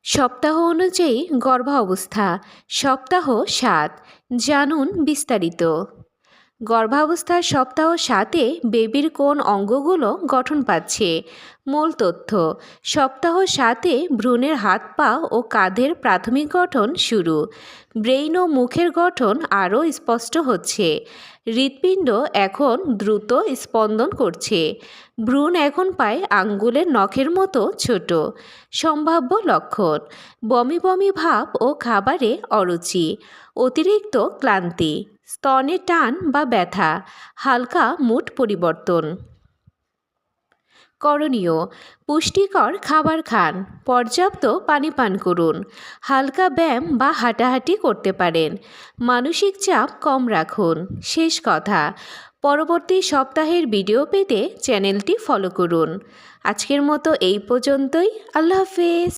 সপ্তাহ অনুযায়ী গর্ভাবস্থা সপ্তাহ ৭ জানুন বিস্তারিত। গর্ভাবস্থার সপ্তাহ ৭-এ বেবির কোন অঙ্গগুলো গঠন পাচ্ছে? মূল তথ্য: সপ্তাহ ৭-এ ভ্রূণের হাত পা ও কাঁধের প্রাথমিক গঠন শুরু। ব্রেইন ও মুখের গঠন আরও স্পষ্ট হচ্ছে। হৃৎপিণ্ড এখন দ্রুত স্পন্দন করছে। ভ্রূণ এখন পায় আঙ্গুলের নখের মতো ছোট। সম্ভাব্য লক্ষণ: বমি বমি ভাব ও খাবারে অরুচি, অতিরিক্ত ক্লান্তি, স্তনে টান বা ব্যথা, হালকা মুড পরিবর্তন। করণীয়: পুষ্টিকর খাবার খান, পর্যাপ্ত পানি পান করুন, হালকা ব্যায়াম বা হাঁটাহাঁটি করতে পারেন, মানসিক চাপ কম রাখুন। শেষ কথা: পরবর্তী সপ্তাহের ভিডিও পেতে চ্যানেলটি ফলো করুন। আজকের মতো এই পর্যন্তই। আল্লাহ হাফেজ।